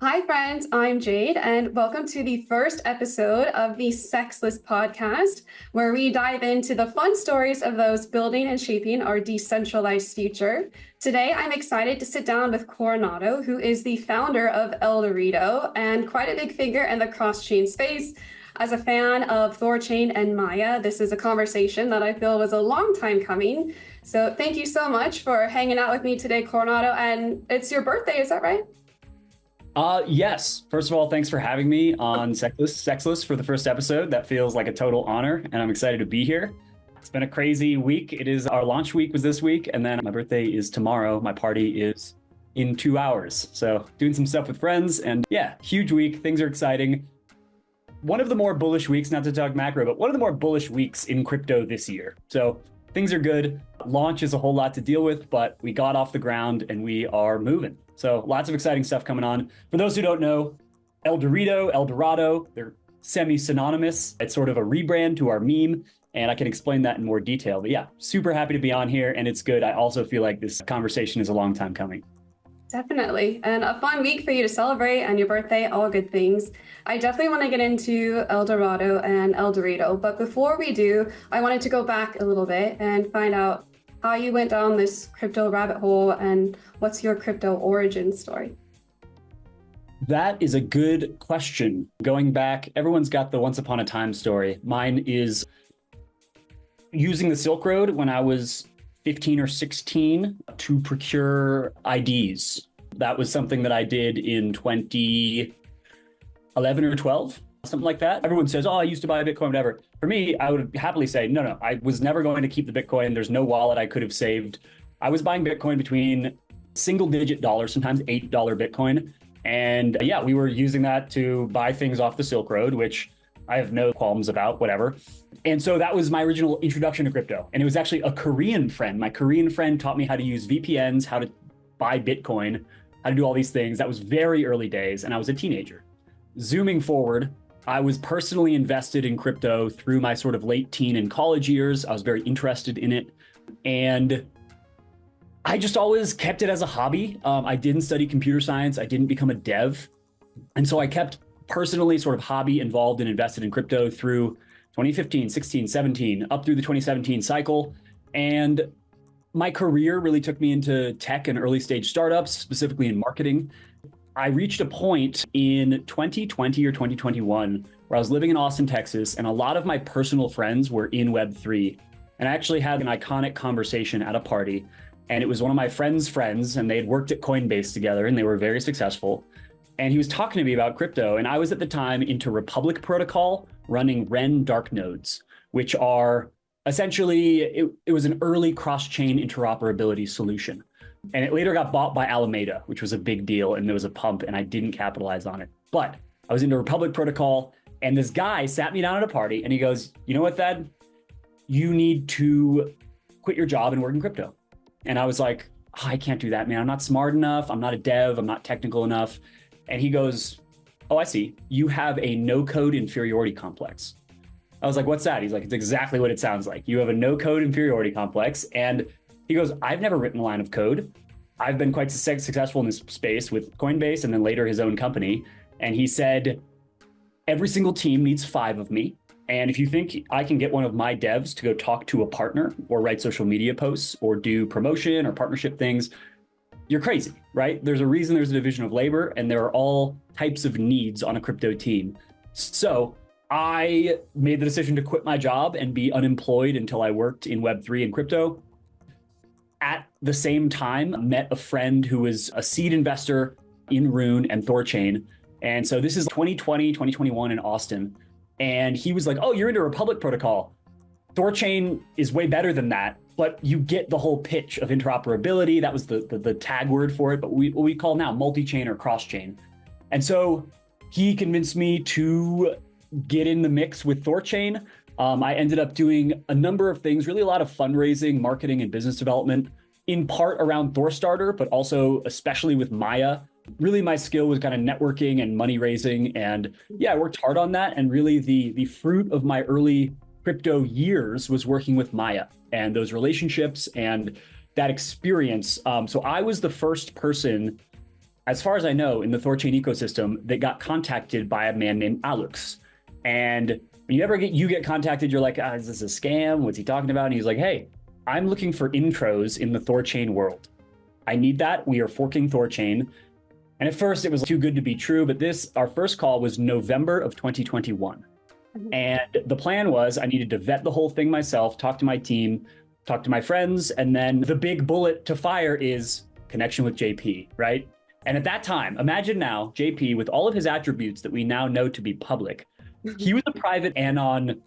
Hi friends, I'm Jade and welcome to the first episode of the Cexless podcast, where we dive into the fun stories of those building and shaping our decentralized future. Today, I'm excited to sit down with Coronado, who is the founder of Dorito and quite a big figure in the cross-chain space. As a fan of Thorchain and Maya, this is a conversation that I feel was a long time coming. So thank you so much for hanging out with me today, Coronado. And it's your birthday, is that right? Yes. First of all, thanks for having me on Cexless for the first episode. That feels like a total honor, and I'm excited to be here. It's been a crazy week. It is our launch week was this week, and then my birthday is tomorrow. My party is in 2 hours. So doing some stuff with friends, and yeah, huge week. Things are exciting. One of the more bullish weeks, not to talk macro, but one of the more bullish weeks in crypto this year. So things are good. Launch is a whole lot to deal with, but we got off the ground and we are moving. So lots of exciting stuff coming on. For those who don't know, Dorado, they're semi-synonymous. It's sort of a rebrand to our meme, and I can explain that in more detail. But yeah, super happy to be on here, and it's good. I also feel like this conversation is a long time coming. Definitely. And a fun week for you to celebrate, and your birthday, all good things. I definitely want to get into Dorado and Dorito. But before we do, I wanted to go back a little bit and find out how you went down this crypto rabbit hole and what's your crypto origin story? That is a good question. Going back, everyone's got the once upon a time story. Mine is using the Silk Road when I was 15 or 16 to procure IDs. That was something that I did in 2011 or 12. Something like that. Everyone says, oh, I used to buy Bitcoin, whatever. For me, I would happily say, no, I was never going to keep the Bitcoin. There's no wallet I could have saved. I was buying Bitcoin between single-digit dollars, sometimes $8 Bitcoin. And yeah, we were using that to buy things off the Silk Road, which I have no qualms about, whatever. And so that was my original introduction to crypto. And it was actually a Korean friend. My Korean friend taught me how to use VPNs, how to buy Bitcoin, how to do all these things. That was very early days, and I was a teenager. Zooming forward, I was personally invested in crypto through my sort of late teen and college years. I was very interested in it. And I just always kept it as a hobby. I didn't study computer science. I didn't become a dev. And so I kept personally sort of hobby involved and invested in crypto through 2015, 16, 17, up through the 2017 cycle. And my career really took me into tech and early stage startups, specifically in marketing. I reached a point in 2020 or 2021 where I was living in Austin, Texas, and a lot of my personal friends were in Web3. And I actually had an iconic conversation at a party, and it was one of my friend's friends, and they had worked at Coinbase together, and they were very successful. And he was talking to me about crypto, and I was at the time into Republic Protocol running RUNE dark nodes, which are essentially, it was an early cross-chain interoperability solution. And it later got bought by Alameda, which was a big deal, and there was a pump, and I didn't capitalize on it. But I was into Republic Protocol, and this guy sat me down at a party, and he goes, you know what, Thad? You need to quit your job and work in crypto. And I was like, oh, I can't do that, man. I'm not smart enough. I'm not a dev. I'm not technical enough. And he goes, oh, I see. You have a no-code inferiority complex. I was like, what's that? He's like, it's exactly what it sounds like. You have a no-code inferiority complex. And he goes, I've never written a line of code. I've been quite successful in this space with Coinbase and then later his own company. And he said, every single team needs 5 of me. And if you think I can get one of my devs to go talk to a partner or write social media posts or do promotion or partnership things, you're crazy, right? There's a reason there's a division of labor, and there are all types of needs on a crypto team. So I made the decision to quit my job and be unemployed until I worked in Web3 and crypto. At the same time, met a friend who was a seed investor in RUNE and Thorchain. And so this is 2020, 2021 in Austin. And he was like, oh, you're into Republic Protocol. Thorchain is way better than that, but you get the whole pitch of interoperability. That was the tag word for it, but what we call now multi-chain or cross-chain. And so he convinced me to get in the mix with Thorchain. I ended up doing a number of things, really a lot of fundraising, marketing, and business development, in part around Thorstarter, but also especially with Maya. Really, my skill was kind of networking and money raising. And yeah, I worked hard on that. And really the fruit of my early crypto years was working with Maya and those relationships and that experience. So I was the first person, as far as I know, in the Thorchain ecosystem that got contacted by a man named Alex. And when you get contacted, you're like, is this a scam? What's he talking about? And he's like, hey, I'm looking for intros in the Thorchain world. I need that. We are forking Thorchain. And at first it was too good to be true, but our first call was November of 2021. And the plan was I needed to vet the whole thing myself, talk to my team, talk to my friends, and then the big bullet to fire is connection with JP, right? And at that time, imagine now, JP, with all of his attributes that we now know to be public, he was a private anon,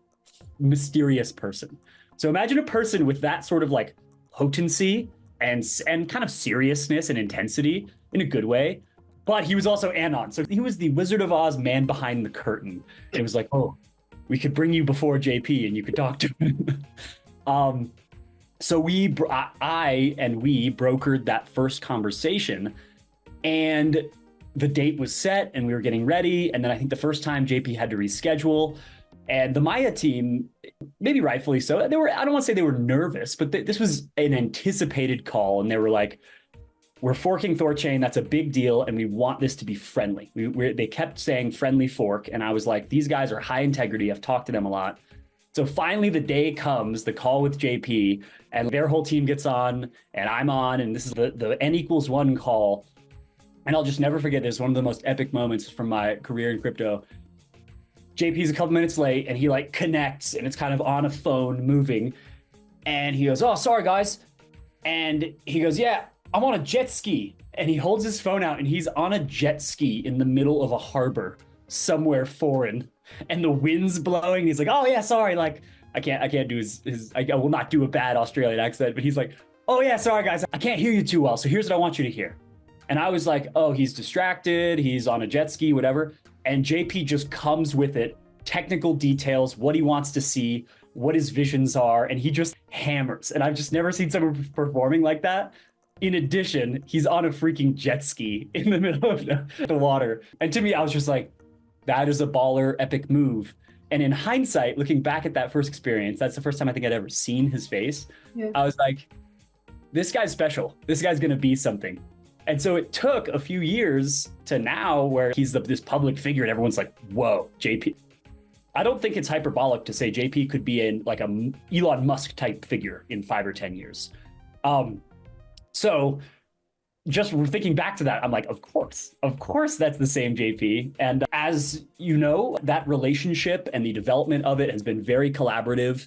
mysterious person. So imagine a person with that sort of like potency and kind of seriousness and intensity in a good way. But he was also anon. So he was the Wizard of Oz man behind the curtain. And it was like, oh, we could bring you before JP and you could talk to him. So we brokered that first conversation, and the date was set and we were getting ready. And then I think the first time JP had to reschedule, and the Maya team, maybe rightfully so, I don't want to say they were nervous, but this was an anticipated call. And they were like, we're forking Thorchain. That's a big deal. And we want this to be friendly. They kept saying friendly fork. And I was like, these guys are high integrity. I've talked to them a lot. So finally the day comes, the call with JP, and their whole team gets on and I'm on. And this is the N=1 call. And I'll just never forget this. One of the most epic moments from my career in crypto. JP's a couple minutes late and he like connects and it's kind of on a phone moving. And he goes, oh, sorry guys. And he goes, yeah, I'm on a jet ski. And he holds his phone out and he's on a jet ski in the middle of a harbor somewhere foreign. And the wind's blowing. He's like, oh yeah, sorry. Like I can't do I will not do a bad Australian accent, but he's like, oh yeah, sorry guys. I can't hear you too well. So here's what I want you to hear. And I was like, oh, he's distracted. He's on a jet ski, whatever. And JP just comes with it, technical details, what he wants to see, what his visions are. And he just hammers. And I've just never seen someone performing like that. In addition, he's on a freaking jet ski in the middle of the water. And to me, I was just like, that is a baller, epic move. And in hindsight, looking back at that first experience, that's the first time I think I'd ever seen his face. Yeah. I was like, this guy's special. This guy's going to be something. And so it took a few years to now where he's this public figure and everyone's like, whoa, JP. I don't think it's hyperbolic to say JP could be in like a Elon Musk type figure in 5 or 10 years. So just thinking back to that, I'm like, of course that's the same JP. And as you know, that relationship and the development of it has been very collaborative.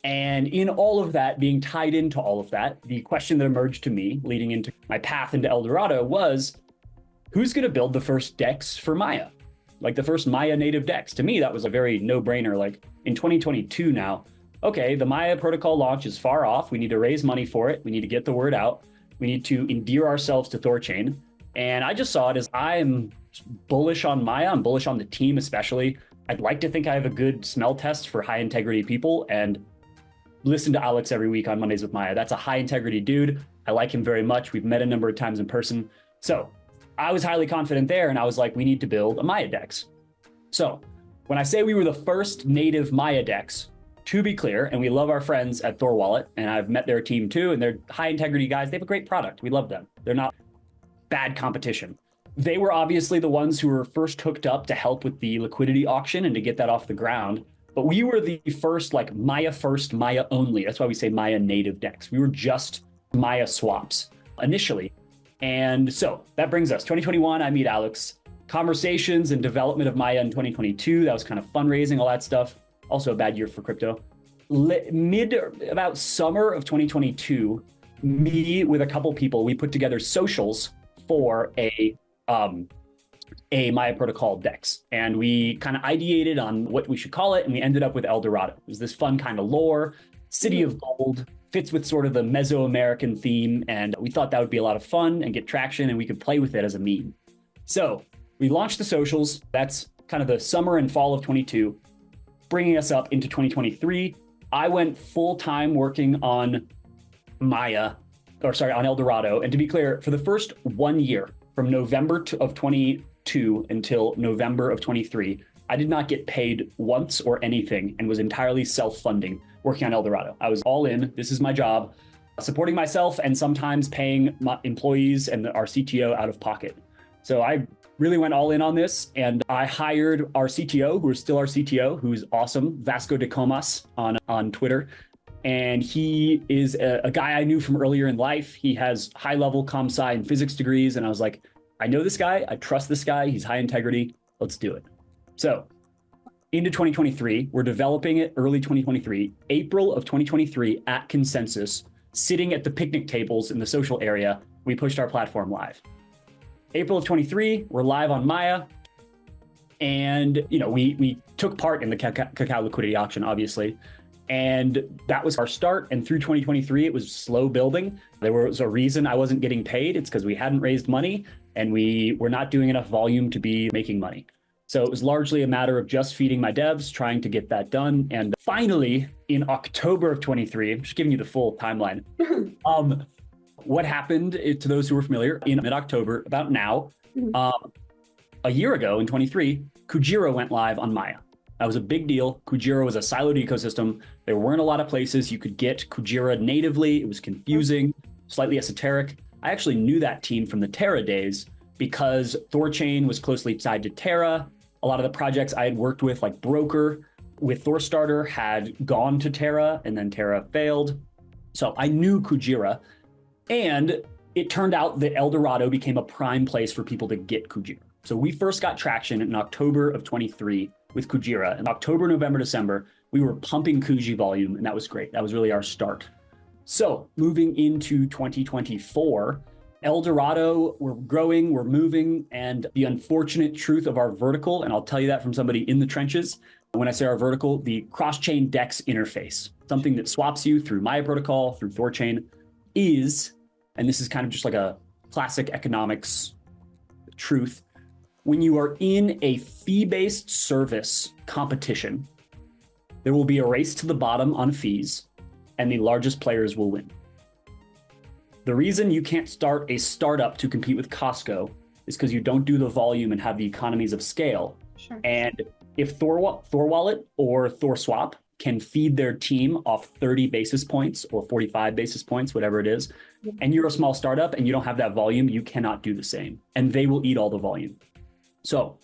And in all of that, being tied into all of that, the question that emerged to me leading into my path into El Dorado was, who's going to build the first DEX for Maya? Like the first Maya native DEX. To me, that was a very no-brainer. Like in 2022 now, okay, the Maya protocol launch is far off. We need to raise money for it. We need to get the word out. We need to endear ourselves to Thorchain. And I just saw it as I'm bullish on Maya. I'm bullish on the team especially. I'd like to think I have a good smell test for high integrity people, and listen to Alex every week on Mondays with Maya. That's a high integrity dude. I like him very much. We've met a number of times in person. So I was highly confident there, and I was like, we need to build a Maya DEX. So when I say we were the first native Maya DEX, to be clear, and we love our friends at Thor Wallet, and I've met their team too, and they're high integrity guys. They have a great product. We love them. They're not bad competition. They were obviously the ones who were first hooked up to help with the liquidity auction and to get that off the ground. But we were the first, like Maya first, Maya only. That's why we say Maya native DEX. We were just Maya swaps initially. And so that brings us 2021, I meet Alex. Conversations and development of Maya in 2022. That was kind of fundraising, all that stuff. Also a bad year for crypto. About summer of 2022, me with a couple people, we put together socials for a Maya protocol DEX. And we kind of ideated on what we should call it. And we ended up with El Dorado. It was this fun kind of lore, city of gold, fits with sort of the Mesoamerican theme. And we thought that would be a lot of fun and get traction, and we could play with it as a meme. So we launched the socials. That's kind of the summer and fall of 22, bringing us up into 2023. I went full time working on on El Dorado. And to be clear, for the first 1 year, from November of 22 until November of 23, I did not get paid once or anything and was entirely self-funding working on Eldorado. I was all in. This is my job, supporting myself and sometimes paying my employees and our CTO out of pocket. So I really went all in on this, and I hired our CTO, who is still our CTO, who's awesome, Vasco de Comas on Twitter. And he is a guy I knew from earlier in life. He has high-level comp sci and physics degrees. And I was like, I know this guy. I trust this guy. He's high integrity. Let's do it. So into 2023, we're developing it early 2023, April of 2023 at Consensus, sitting at the picnic tables in the social area, we pushed our platform live. April of 23, we're live on Maya. And, we took part in the CACAO liquidity auction, obviously. And that was our start. And through 2023, it was slow building. There was a reason I wasn't getting paid. It's because we hadn't raised money and we were not doing enough volume to be making money. So it was largely a matter of just feeding my devs, trying to get that done. And finally, in October of 23, I'm just giving you the full timeline. What happened, to those who were familiar, in mid-October, about now, a year ago in 23, Kujira went live on Maya. That was a big deal. Kujira was a siloed ecosystem. There weren't a lot of places you could get Kujira natively. It was confusing, slightly esoteric. I actually knew that team from the Terra days because Thorchain was closely tied to Terra. A lot of the projects I had worked with, like Broker with Thorstarter, had gone to Terra, and then Terra failed. So I knew Kujira. And it turned out that Eldorado became a prime place for people to get Kujira. So we first got traction in October of 23 with Kujira. In October, November, December, we were pumping Kuji volume, and that was great. That was really our start. So moving into 2024, Eldorado, we're growing, we're moving, and the unfortunate truth of our vertical, and I'll tell you that from somebody in the trenches, when I say our vertical, the cross-chain DEX interface, something that swaps you through Maya protocol, through Thorchain, is, and this is kind of just like a classic economics truth, when you are in a fee-based service competition, there will be a race to the bottom on fees, and the largest players will win. The reason you can't start a startup to compete with Costco is because you don't do the volume and have the economies of scale. Sure. And if Thor Wallet or ThorSwap can feed their team off 30 basis points or 45 basis points, whatever it is, and you're a small startup and you don't have that volume, you cannot do the same. And they will eat all the volume. So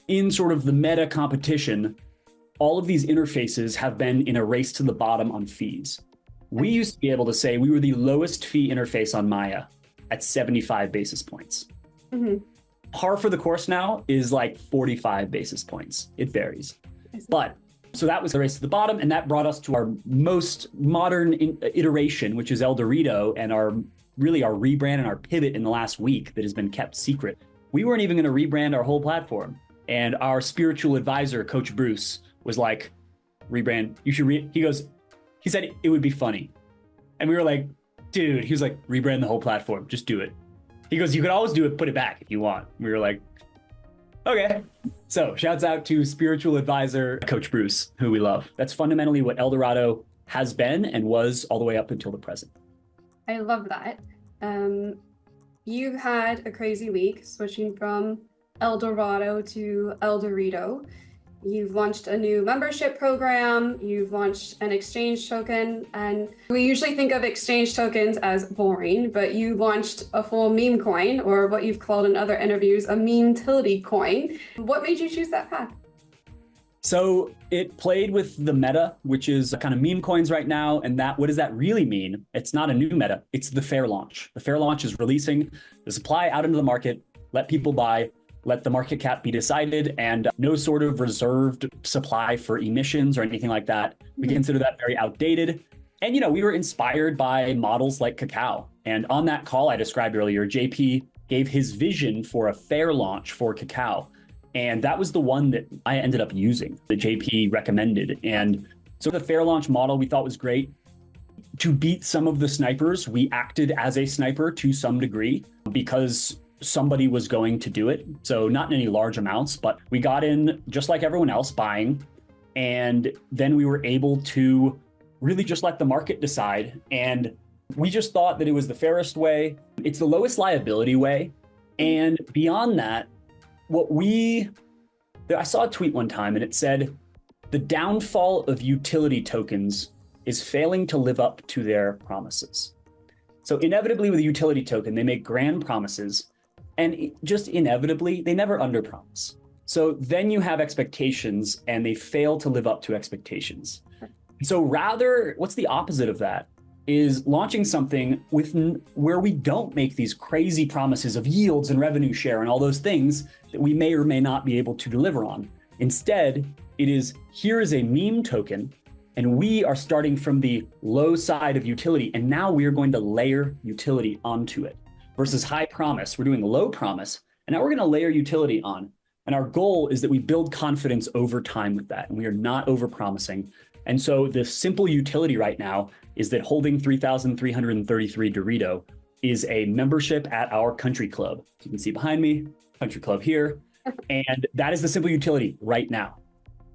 in sort of the meta competition, all of these interfaces have been in a race to the bottom on fees. We used to be able to say we were the lowest fee interface on Maya at 75 basis points. Par for the course now is like 45 basis points. It varies. But so that was the race to the bottom, and that brought us to our most modern iteration, which is El Dorito, and our rebrand and our pivot in the last week that has been kept secret. We weren't even going to rebrand our whole platform. And our spiritual advisor, Coach Bruce, was like, rebrand, you should he said it would be funny. And we were like, dude, he was like, rebrand the whole platform, just do it. He goes, you could always do it, put it back if you want. We were like, okay. So shouts out to spiritual advisor, Coach Bruce, who we love. That's fundamentally what Eldorado has been and was all the way up until the present. I love that. You've had a crazy week switching from Eldorado to El Dorito. You've launched a new membership program, you've launched an exchange token, and we usually think of exchange tokens as boring, but you launched a full meme coin, or what you've called in other interviews, a meme-tility coin. What made you choose that path? So it played with the meta, which is kind of meme coins right now. And what does that really mean? It's not a new meta, it's the fair launch. The fair launch is releasing the supply out into the market, let people buy, let the market cap be decided, and no sort of reserved supply for emissions or anything like that. We consider that very outdated. And, we were inspired by models like CACAO. And on that call I described earlier, JP gave his vision for a fair launch for CACAO. And that was the one that I ended up using, that JP recommended. And so the fair launch model we thought was great. To beat some of the snipers, we acted as a sniper to some degree because somebody was going to do it. So not in any large amounts, but we got in just like everyone else buying. And then we were able to really just let the market decide. And we just thought that it was the fairest way. It's the lowest liability way. And beyond that, the I saw a tweet one time and it said, the downfall of utility tokens is failing to live up to their promises. So inevitably with a utility token, they make grand promises, and just inevitably, they never underpromise. So then you have expectations and they fail to live up to expectations. So rather, what's the opposite of that? Is launching something where we don't make these crazy promises of yields and revenue share and all those things that we may or may not be able to deliver on. Instead, it is, here is a meme token, and we are starting from the low side of utility, and now we are going to layer utility onto it. Versus high promise, we're doing low promise, and now we're going to layer utility on. And our goal is that we build confidence over time with that, and we are not over-promising. And so the simple utility right now is that holding 3,333 Dorito is a membership at our country club. You can see behind me, country club here. And that is the simple utility right now.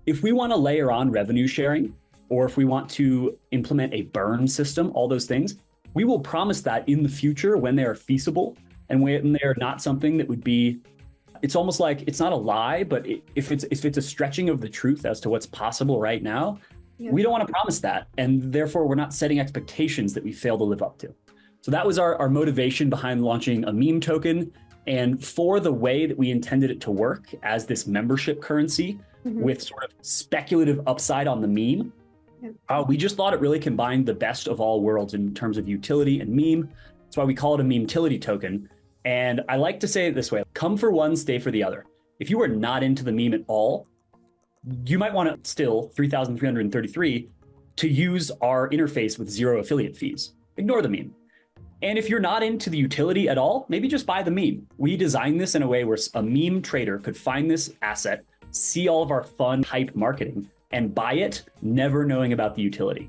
If we want to layer on revenue sharing, or if we want to implement a burn system, all those things, we will promise that in the future when they are feasible and when they are not something that would be, it's almost like, it's not a lie, but if it's a stretching of the truth as to what's possible right now, we don't want to promise that. And therefore, we're not setting expectations that we fail to live up to. So that was our motivation behind launching a meme token. And for the way that we intended it to work as this membership currency with sort of speculative upside on the meme, we just thought it really combined the best of all worlds in terms of utility and meme. That's why we call it a meme-tility token. And I like to say it this way, come for one, stay for the other. If you are not into the meme at all, you might want to still 3,333 to use our interface with 0 affiliate fees. Ignore the meme. And if you're not into the utility at all, maybe just buy the meme. We designed this in a way where a meme trader could find this asset, see all of our fun hype marketing, and buy it, never knowing about the utility.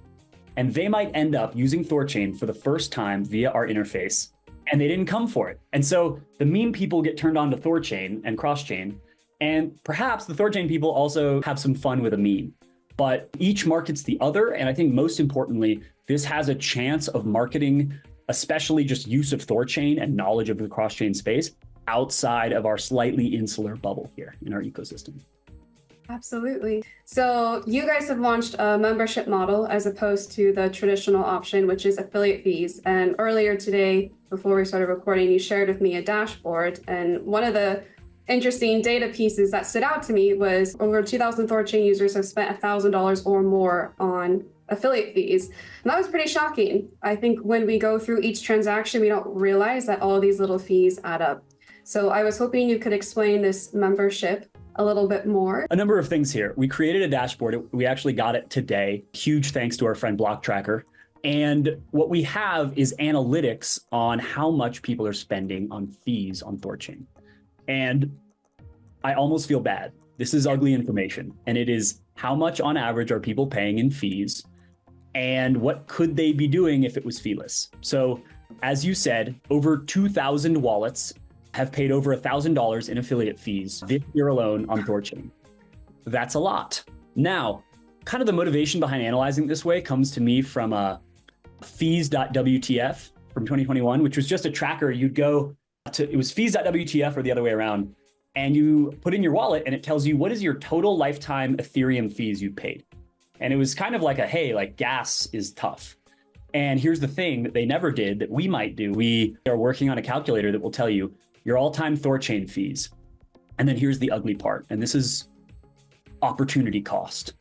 And they might end up using Thorchain for the first time via our interface, and they didn't come for it. And so the meme people get turned on to Thorchain and cross-chain, and perhaps the Thorchain people also have some fun with a meme. But each markets the other, and I think most importantly, this has a chance of marketing, especially just use of Thorchain and knowledge of the cross-chain space outside of our slightly insular bubble here in our ecosystem. Absolutely. So you guys have launched a membership model as opposed to the traditional option, which is affiliate fees. And earlier today, before we started recording, you shared with me a dashboard. And one of the interesting data pieces that stood out to me was over 2,000 Thorchain users have spent $1,000 or more on affiliate fees. And that was pretty shocking. I think when we go through each transaction, we don't realize that all these little fees add up. So I was hoping you could explain this membership a little bit more. A number of things here. We created a dashboard. We actually got it today. Huge thanks to our friend Block Tracker. And what we have is analytics on how much people are spending on fees on Thorchain. And I almost feel bad. This is ugly information. And it is how much on average are people paying in fees and what could they be doing if it was feeless? So as you said, over 2,000 wallets have paid over $1,000 in affiliate fees this year alone on Thorchain. That's a lot. Now, kind of the motivation behind analyzing it this way comes to me from fees.wtf from 2021, which was just a tracker. You'd go to, it was fees.wtf or the other way around, and you put in your wallet and it tells you what is your total lifetime Ethereum fees you paid. And it was kind of like hey, like gas is tough. And here's the thing that they never did that we might do. We are working on a calculator that will tell you your all-time Thorchain fees. And then here's the ugly part, and this is opportunity cost.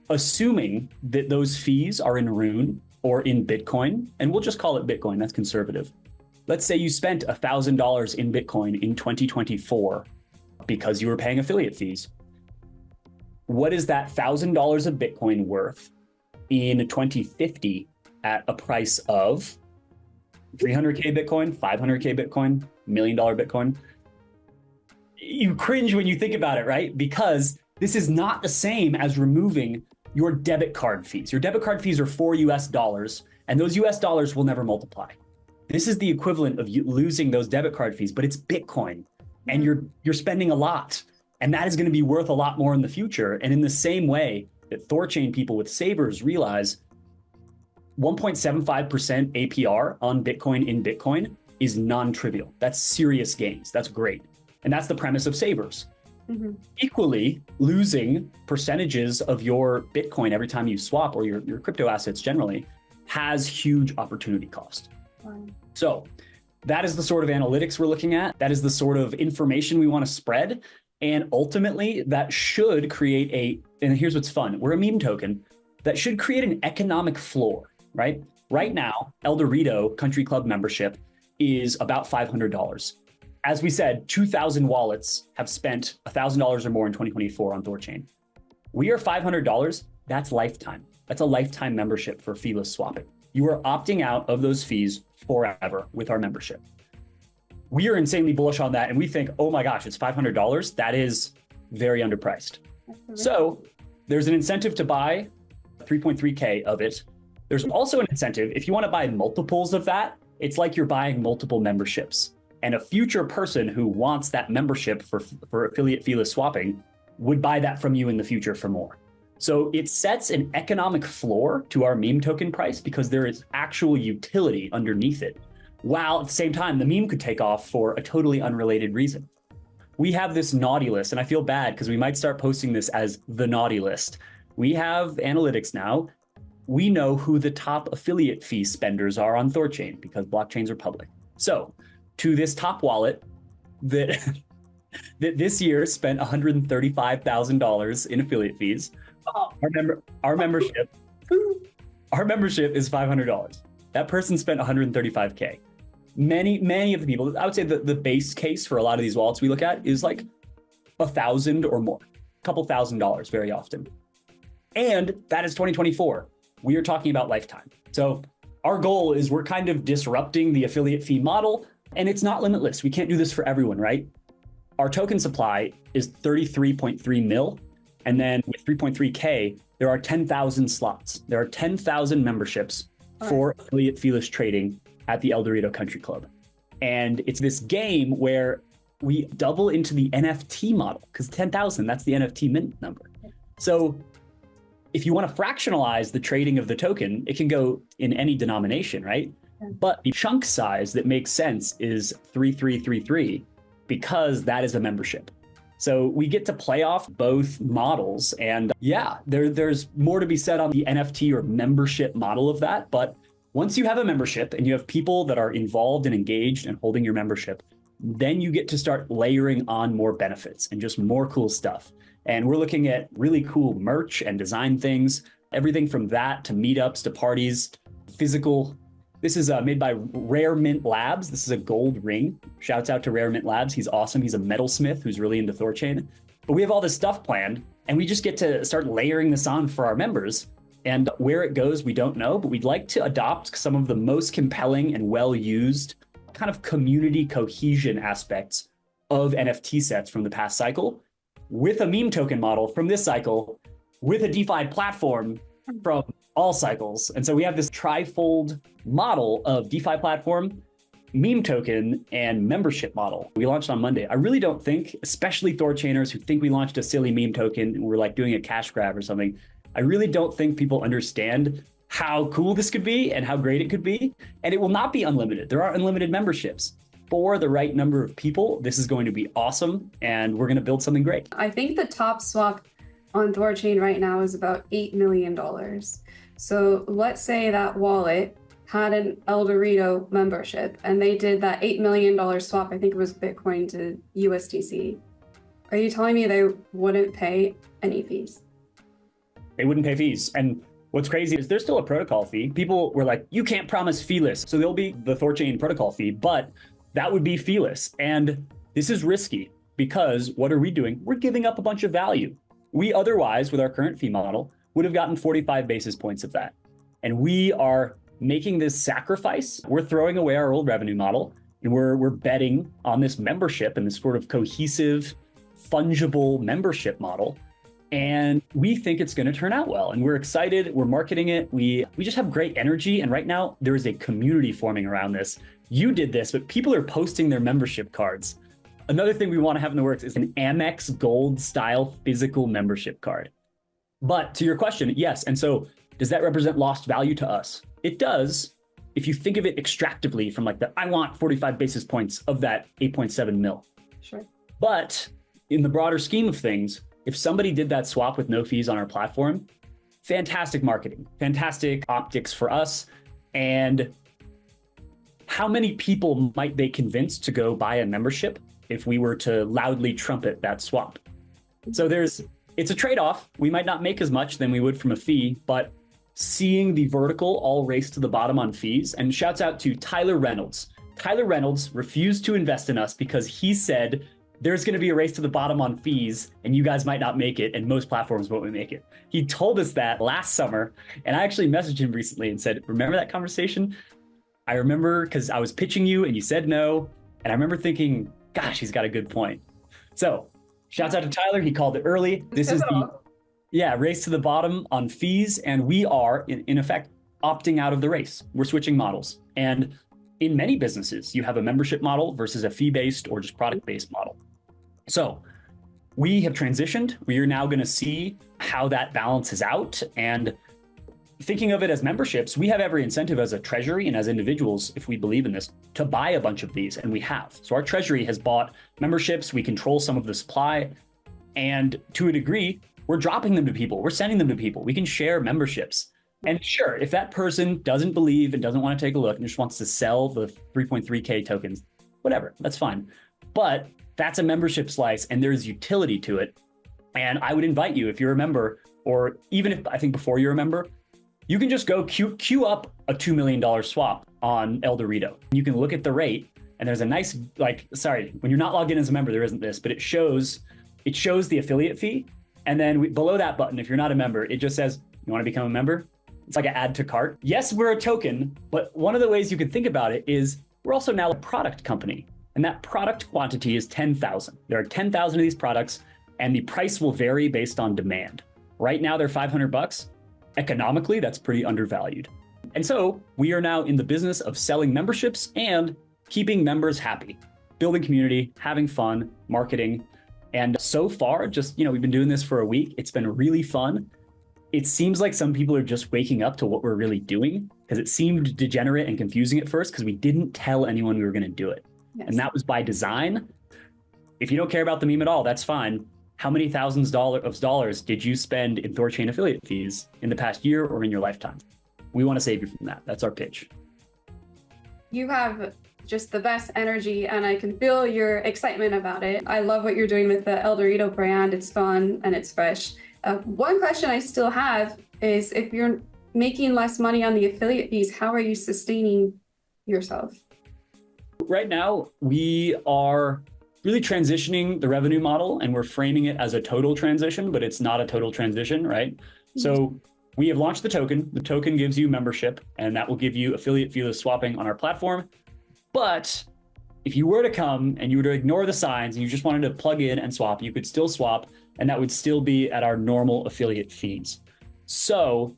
Assuming that those fees are in RUNE or in Bitcoin, and we'll just call it Bitcoin, that's conservative. Let's say you spent $1,000 in Bitcoin in 2024 because you were paying affiliate fees. What is that $1,000 of Bitcoin worth in 2050 at a price of 300K Bitcoin, 500K Bitcoin, $1 million Bitcoin? You cringe when you think about it, right? Because this is not the same as removing your debit card fees. Your debit card fees are $4, and those US dollars will never multiply. This is the equivalent of you losing those debit card fees, but it's Bitcoin, and you're spending a lot, and that is going to be worth a lot more in the future. And in the same way that Thorchain people with savers realize 1.75% APR on Bitcoin in Bitcoin is non-trivial. That's serious gains. That's great. And that's the premise of savers. Equally, losing percentages of your Bitcoin every time you swap, or your crypto assets generally, has huge opportunity cost. So that is the sort of analytics we're looking at. That is the sort of information we want to spread. And ultimately, that should create and here's what's fun, we're a meme token that should create an economic floor, right? Right now, El Dorito Country Club membership is about $500. As we said, 2,000 wallets have spent $1,000 or more in 2024 on Thorchain. We are $500. That's lifetime. That's a lifetime membership for feeless swapping. You are opting out of those fees forever with our membership. We are insanely bullish on that. And we think, oh my gosh, it's $500. That is very underpriced. So there's an incentive to buy 3.3K of it. There's also an incentive, if you want to buy multiples of that, it's like you're buying multiple memberships. And a future person who wants that membership for affiliate feeless swapping would buy that from you in the future for more. So it sets an economic floor to our meme token price because there is actual utility underneath it. While at the same time, the meme could take off for a totally unrelated reason. We have this naughty list, and I feel bad because we might start posting this as the naughty list. We have analytics now. We know who the top affiliate fee spenders are on Thorchain because blockchains are public. So to this top wallet that this year spent $135,000 in affiliate fees, our membership is $500. That person spent $135K. Many of the people, I would say the base case for a lot of these wallets we look at is like $1,000 or more, a couple $1,000 very often. And that is 2024. We are talking about lifetime. So our goal is we're kind of disrupting the affiliate fee model, and it's not limitless. We can't do this for everyone, right? Our token supply is 33.3 mil. And then with 3.3K, there are 10,000 slots. There are 10,000 memberships for affiliate feeless trading at the El Dorito Country Club. And it's this game where we double into the NFT model because 10,000, that's the NFT mint number. So if you want to fractionalize the trading of the token, it can go in any denomination, right? But the chunk size that makes sense is 3333 because that is a membership. So we get to play off both models. And yeah, there's more to be said on the NFT or membership model of that. But once you have a membership and you have people that are involved and engaged and holding your membership, then you get to start layering on more benefits and just more cool stuff. And we're looking at really cool merch and design things, everything from that to meetups to parties, physical. This is made by Rare Mint Labs. This is a gold ring. Shouts out to Rare Mint Labs. He's awesome. He's a metalsmith who's really into Thorchain. But we have all this stuff planned, and we just get to start layering this on for our members. And where it goes, we don't know, but we'd like to adopt some of the most compelling and well-used kind of community cohesion aspects of NFT sets from the past cycle with a meme token model from this cycle with a DeFi platform from all cycles. And so we have this trifold model of DeFi platform, meme token, and membership model. We launched on Monday. I really don't think, especially Thorchainers who think we launched a silly meme token and we're like doing a cash grab or something, I really don't think people understand how cool this could be and how great it could be. And it will not be unlimited. There are unlimited memberships. For the right number of people, this is going to be awesome, and we're going to build something great. I think the top swap on Thorchain right now is about $8 million. So let's say that wallet had an El Dorito membership and they did that $8 million swap. I think it was Bitcoin to USDC. Are you telling me they wouldn't pay any fees? They wouldn't pay fees. And what's crazy is there's still a protocol fee. People were like, you can't promise feeless. So there'll be the Thorchain protocol fee, but that would be feeless. And this is risky because what are we doing? We're giving up a bunch of value. We otherwise, with our current fee model, would have gotten 45 basis points of that. And we are making this sacrifice. We're throwing away our old revenue model and we're betting on this membership and this sort of cohesive, fungible membership model. And we think it's going to turn out well. And we're excited. We're marketing it. We just have great energy. And right now there is a community forming around this. You did this, but people are posting their membership cards. Another thing we want to have in the works is an Amex Gold style physical membership card. But to your question, yes. And so does that represent lost value to us? It does. If you think of it extractively from like I want 45 basis points of that 8.7 mil. Sure. But in the broader scheme of things, if somebody did that swap with no fees on our platform, fantastic marketing, fantastic optics for us. And how many people might they convince to go buy a membership if we were to loudly trumpet that swap? So it's a trade-off. We might not make as much than we would from a fee, but seeing the vertical all race to the bottom on fees, and shouts out to Tyler Reynolds. Tyler Reynolds refused to invest in us because he said there's going to be a race to the bottom on fees and you guys might not make it and most platforms won't make it. He told us that last summer, and I actually messaged him recently and said, remember that conversation? I remember because I was pitching you and you said no, and I remember thinking, gosh, he's got a good point. So shouts out to Tyler. He called it early. This is the race to the bottom on fees, and we are in effect opting out of the race. We're switching models. And in many businesses, you have a membership model versus a fee-based or just product-based model. So we have transitioned. We are now going to see how that balances out. And thinking of it as memberships, we have every incentive as a treasury and as individuals, if we believe in this, to buy a bunch of these, and we have. So our treasury has bought memberships. We control some of the supply. And to a degree, we're dropping them to people. We're sending them to people. We can share memberships. And sure, if that person doesn't believe and doesn't want to take a look and just wants to sell the 3.3K tokens, whatever, that's fine. But that's a membership slice and there's utility to it. And I would invite you, if you're a member, or even if I think before you're a member, you can just go queue up a $2 million swap on El Dorito. You can look at the rate and there's a nice, when you're not logged in as a member, there isn't this, but it shows the affiliate fee. And then below that button, if you're not a member, it just says, you want to become a member? It's like an add to cart. Yes, we're a token, but one of the ways you can think about it is we're also now a product company. And that product quantity is 10,000. There are 10,000 of these products and the price will vary based on demand. Right now they're $500. Economically, that's pretty undervalued. And so we are now in the business of selling memberships and keeping members happy, building community, having fun, marketing. And so far, we've been doing this for a week. It's been really fun. It seems like some people are just waking up to what we're really doing because it seemed degenerate and confusing at first because we didn't tell anyone we were going to do it. Yes. And that was by design. If you don't care about the meme at all, that's fine. How many thousands of dollars did you spend in ThorChain affiliate fees in the past year or in your lifetime? We want to save you from that. That's our pitch. You have just the best energy and I can feel your excitement about it. I love what you're doing with the El Dorito brand. It's fun and it's fresh. One question I still have is if you're making less money on the affiliate fees, how are you sustaining yourself? Right now, we are really transitioning the revenue model and we're framing it as a total transition, but it's not a total transition, right? Mm-hmm. So we have launched the token. The token gives you membership and that will give you affiliate feeless swapping on our platform. But if you were to come and you were to ignore the signs and you just wanted to plug in and swap, you could still swap and that would still be at our normal affiliate fees. So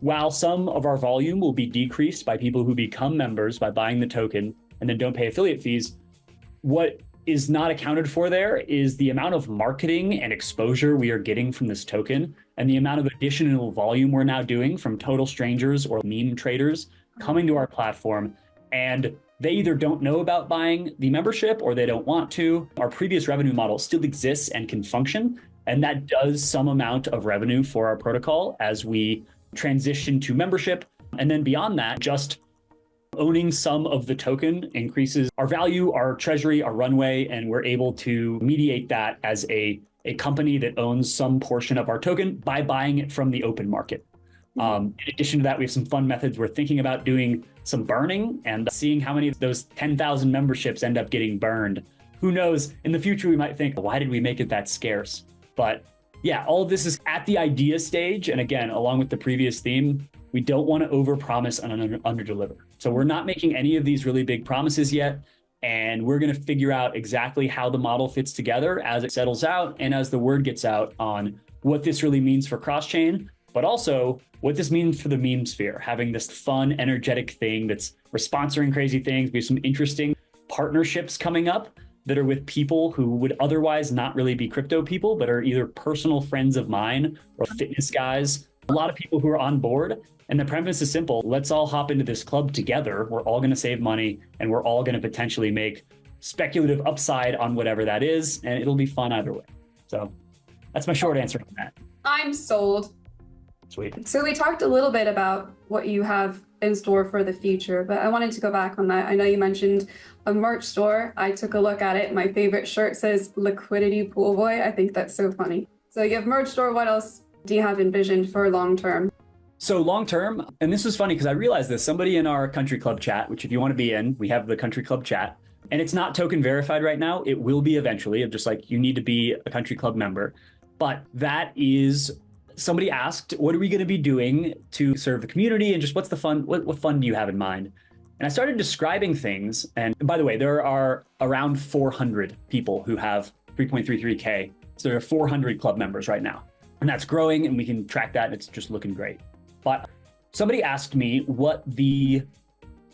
while some of our volume will be decreased by people who become members by buying the token and then don't pay affiliate fees, what is not accounted for there is the amount of marketing and exposure we are getting from this token and the amount of additional volume we're now doing from total strangers or meme traders coming to our platform. And they either don't know about buying the membership or they don't want to. Our previous revenue model still exists and can function. And that does some amount of revenue for our protocol as we transition to membership. And then beyond that, just owning some of the token increases our value, our treasury, our runway, and we're able to mediate that as a company that owns some portion of our token by buying it from the open market. In addition to that, we have some fun methods. We're thinking about doing some burning and seeing how many of those 10,000 memberships end up getting burned. Who knows? In the future, we might think, why did we make it that scarce? But yeah, all of this is at the idea stage. And again, along with the previous theme, we don't want to overpromise and underdeliver. So we're not making any of these really big promises yet. And we're going to figure out exactly how the model fits together as it settles out and as the word gets out on what this really means for cross-chain, but also what this means for the meme sphere, having this fun, energetic thing we're sponsoring crazy things. We have some interesting partnerships coming up that are with people who would otherwise not really be crypto people, but are either personal friends of mine or fitness guys. A lot of people who are on board. And the premise is simple. Let's all hop into this club together. We're all going to save money and we're all going to potentially make speculative upside on whatever that is, and it'll be fun either way. So that's my short answer on that. I'm sold. Sweet. So we talked a little bit about what you have in store for the future, but I wanted to go back on that. I know you mentioned a merch store. I took a look at it. My favorite shirt says Liquidity Pool Boy. I think that's so funny. So you have merch store. What else do you have envisioned for long term? So long term, and this was funny because I realized this, somebody in our country club chat, which if you want to be in, we have the country club chat, and it's not token verified right now. It will be eventually, of just like, you need to be a country club member. But that is, somebody asked, what are we going to be doing to serve the community? And just what's the fun, what fun do you have in mind? And I started describing things. And by the way, there are around 400 people who have 3.33K. So there are 400 club members right now. And that's growing, and we can track that, and it's just looking great. But somebody asked me what the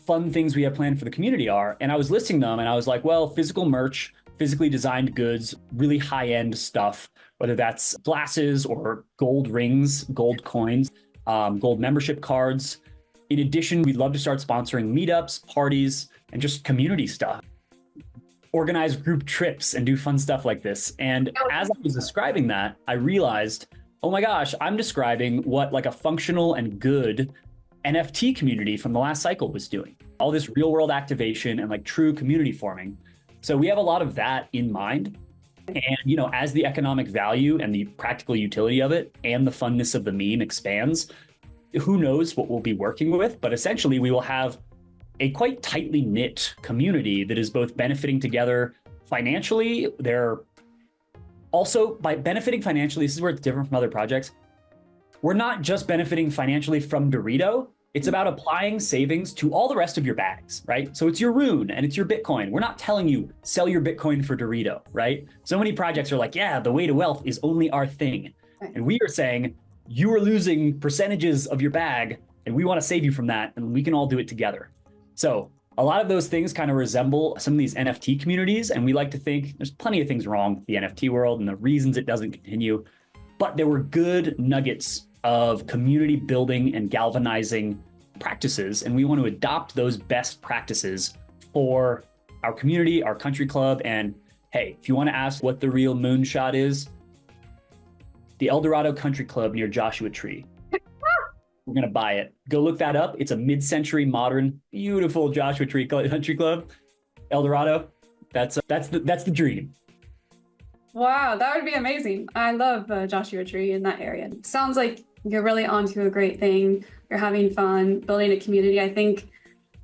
fun things we have planned for the community are. And I was listing them, and I was like, well, physical merch, physically designed goods, really high-end stuff, whether that's glasses or gold rings, gold coins, gold membership cards. In addition, we'd love to start sponsoring meetups, parties, and just community stuff. Organize group trips and do fun stuff like this. And as I was describing that, I realized, oh my gosh, I'm describing what like a functional and good NFT community from the last cycle was doing. All this real world activation and like true community forming. So we have a lot of that in mind. And, you know, as the economic value and the practical utility of it and the funness of the meme expands, who knows what we'll be working with, but essentially we will have a quite tightly knit community that is both benefiting together financially. They're also, by benefiting financially, this is where it's different from other projects. We're not just benefiting financially from Dorito. It's about applying savings to all the rest of your bags, right? So it's your RUNE and it's your Bitcoin. We're not telling you sell your Bitcoin for Dorito, right? So many projects are like, yeah, the way to wealth is only our thing. And we are saying you are losing percentages of your bag and we want to save you from that, and we can all do it together. So a lot of those things kind of resemble some of these NFT communities, and we like to think there's plenty of things wrong with the NFT world and the reasons it doesn't continue, but there were good nuggets of community building and galvanizing practices, and we want to adopt those best practices for our community, our country club. And hey, if you want to ask what the real moonshot is, the El Dorado Country Club near Joshua Tree. We're going to buy it. Go look that up. It's a mid-century modern, beautiful Joshua Tree Country Club. El Dorado. That's the dream. Wow, that would be amazing. I love Joshua Tree in that area. Sounds like you're really onto a great thing. You're having fun, building a community. I think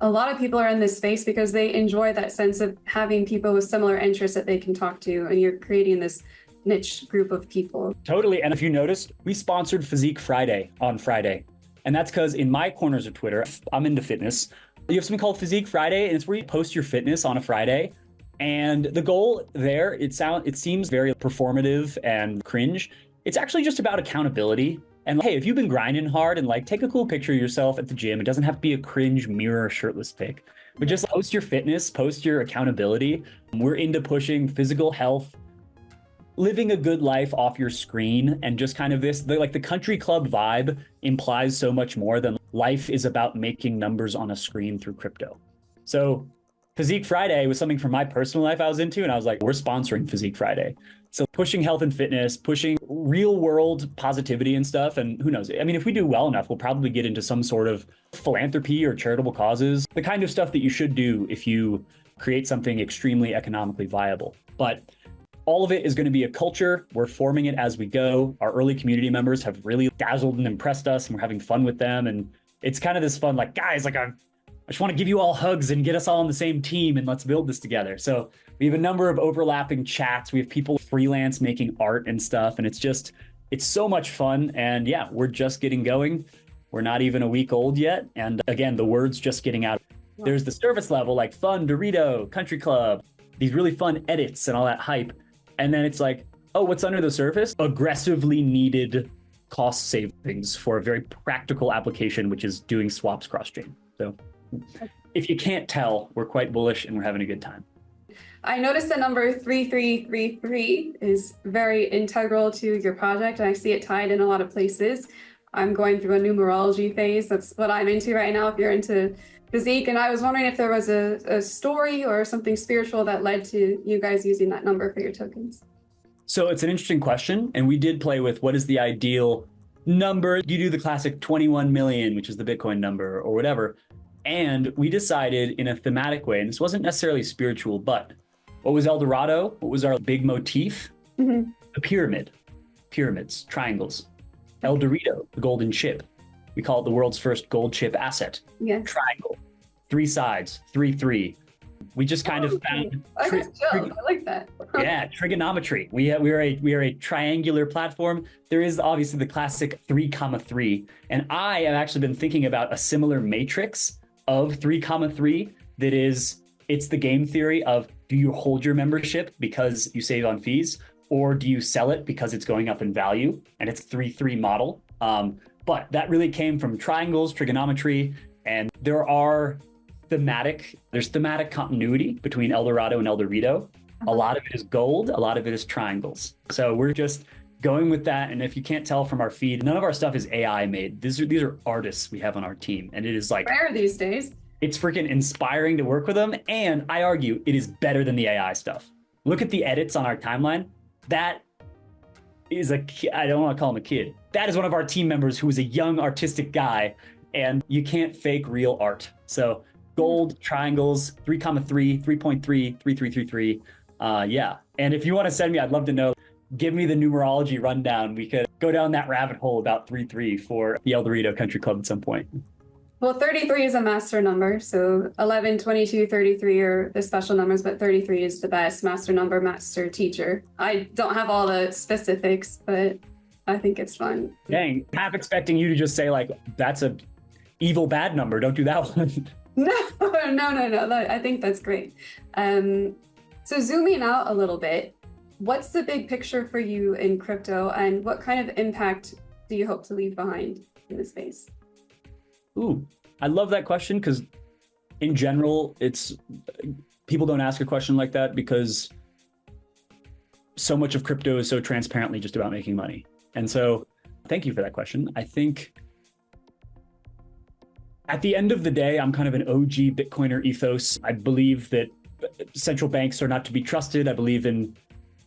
a lot of people are in this space because they enjoy that sense of having people with similar interests that they can talk to, and you're creating this niche group of people. Totally. And if you noticed, we sponsored Physique Friday on Friday. And that's because in my corners of Twitter, I'm into fitness. You have something called Physique Friday, and it's where you post your fitness on a Friday. And the goal there, it seems very performative and cringe. It's actually just about accountability. And hey, if you've been grinding hard and like take a cool picture of yourself at the gym, it doesn't have to be a cringe mirror shirtless pic, but just post your fitness, post your accountability. We're into pushing physical health, living a good life off your screen, and just kind of the country club vibe implies so much more than life is about making numbers on a screen through crypto. So Physique Friday was something from my personal life I was into, and I was like, we're sponsoring Physique Friday. So pushing health and fitness, pushing real world positivity and stuff. And who knows? I mean, if we do well enough, we'll probably get into some sort of philanthropy or charitable causes, the kind of stuff that you should do if you create something extremely economically viable. But all of it is going to be a culture. We're forming it as we go. Our early community members have really dazzled and impressed us, and we're having fun with them. And it's kind of this fun, like, guys, like I just want to give you all hugs and get us all on the same team, and let's build this together. So we have a number of overlapping chats. We have people freelance making art and stuff. And it's so much fun. And yeah, we're just getting going. We're not even a week old yet. And again, the word's just getting out. There's the service level, like fun, Dorito, country club, these really fun edits and all that hype. And then it's like, oh, what's under the surface? Aggressively needed cost savings for a very practical application, which is doing swaps cross-chain. So if you can't tell, we're quite bullish and we're having a good time. I noticed the number 3333 is very integral to your project, and I see it tied in a lot of places. I'm going through a numerology phase. That's what I'm into right now, if you're into physique. And I was wondering if there was a story or something spiritual that led to you guys using that number for your tokens. So it's an interesting question. And we did play with what is the ideal number. You do the classic 21 million, which is the Bitcoin number or whatever. And we decided in a thematic way, and this wasn't necessarily spiritual, but what was El Dorado? What was our big motif? Mm-hmm. The pyramid, pyramids, triangles. El Dorito, the golden chip. We call it the world's first gold chip asset. Yeah. Triangle, 3 sides, 3-3. We just kind of found. I like that. Yeah, trigonometry. We are a triangular platform. There is obviously the classic 3,3, and I have actually been thinking about a similar matrix of 3,3 that is, it's the game theory of, do you hold your membership because you save on fees, or do you sell it because it's going up in value? And it's 3-3 model. But that really came from triangles, trigonometry, and there's thematic continuity between El Dorado and El Dorito. A lot of it is gold, a lot of it is triangles. So we're just going with that. And if you can't tell from our feed, none of our stuff is AI made. These are artists we have on our team. And it is like rare these days. It's freaking inspiring to work with them. And I argue it is better than the AI stuff. Look at the edits on our timeline. That is I don't want to call him a kid. That is one of our team members who is a young artistic guy, and you can't fake real art. So gold, triangles, 3,3, 3.3, 3,333. Yeah. And if you want to send me, I'd love to know. Give me the numerology rundown. We could go down that rabbit hole about 3-3 for the El Dorito Country Club at some point. Well, 33 is a master number. So 11, 22, 33 are the special numbers, but 33 is the best master number, master teacher. I don't have all the specifics, but I think it's fun. Dang, half expecting you to just say like, that's a evil bad number. Don't do that one. No. I think that's great. So zooming out a little bit, what's the big picture for you in crypto, and what kind of impact do you hope to leave behind in this space? Ooh, I love that question, because in general, people don't ask a question like that because so much of crypto is so transparently just about making money. And so thank you for that question. I think at the end of the day, I'm kind of an OG Bitcoiner ethos. I believe that central banks are not to be trusted. I believe in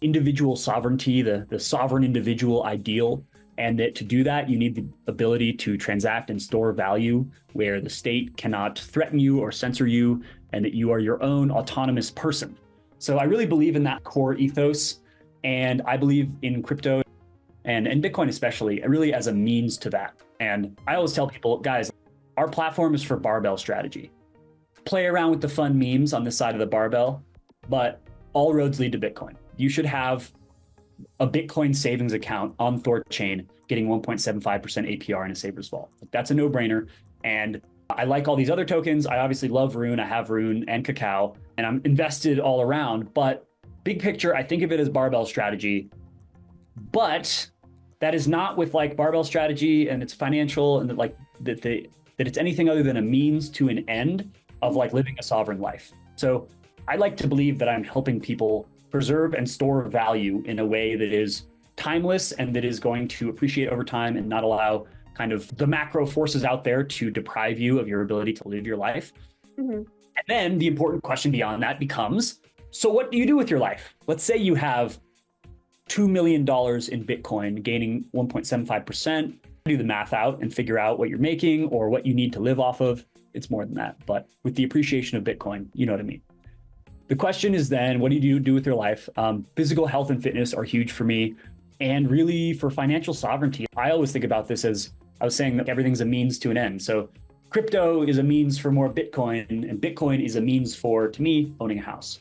individual sovereignty, the sovereign individual ideal. And that to do that, you need the ability to transact and store value where the state cannot threaten you or censor you, and that you are your own autonomous person. So I really believe in that core ethos. And I believe in crypto and Bitcoin especially, really as a means to that. And I always tell people, guys, our platform is for barbell strategy. Play around with the fun memes on this side of the barbell, but all roads lead to Bitcoin. You should have a Bitcoin savings account on Thorchain getting 1.75% APR in a Saver's Vault. That's a no-brainer. And I like all these other tokens. I obviously love RUNE. I have RUNE and CACAO, and I'm invested all around. But big picture, I think of it as barbell strategy. But that is not with like barbell strategy and it's financial and that it's anything other than a means to an end of like living a sovereign life. So I like to believe that I'm helping people preserve and store value in a way that is timeless and that is going to appreciate over time and not allow kind of the macro forces out there to deprive you of your ability to live your life. Mm-hmm. And then the important question beyond that becomes, so what do you do with your life? Let's say you have $2 million in Bitcoin gaining 1.75%. Do the math out and figure out what you're making or what you need to live off of. It's more than that, but with the appreciation of Bitcoin, you know what I mean? The question is then, what do you do with your life? Physical health and fitness are huge for me. And really for financial sovereignty, I always think about this as, I was saying that everything's a means to an end. So crypto is a means for more Bitcoin, and Bitcoin is a means for, to me, owning a house.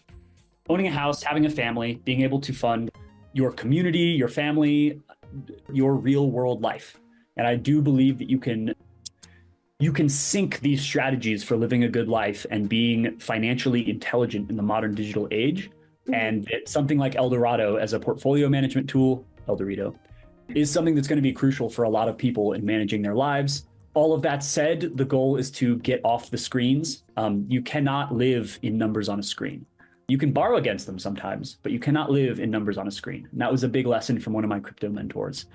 Owning a house, having a family, being able to fund your community, your family, your real world life. And I do believe that you can sync these strategies for living a good life and being financially intelligent in the modern digital age. Mm-hmm. And that something like El Dorado as a portfolio management tool, El Dorito, is something that's going to be crucial for a lot of people in managing their lives. All of that said, the goal is to get off the screens. You cannot live in numbers on a screen. You can borrow against them sometimes, but you cannot live in numbers on a screen. And that was a big lesson from one of my crypto mentors.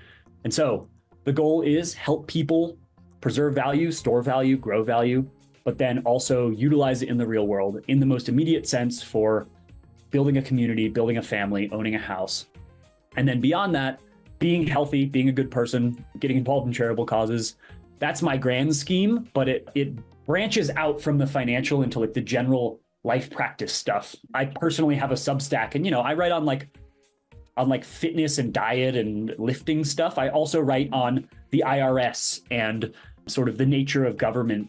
And so The goal is help people preserve value, store value, grow value, but then also utilize it in the real world in the most immediate sense for building a community, building a family, owning a house. And then beyond that, being healthy, being a good person, getting involved in charitable causes. That's my grand scheme, but it branches out from the financial into like the general life practice stuff. I personally have a Substack, and I write on fitness and diet and lifting stuff. I also write on the IRS and sort of the nature of government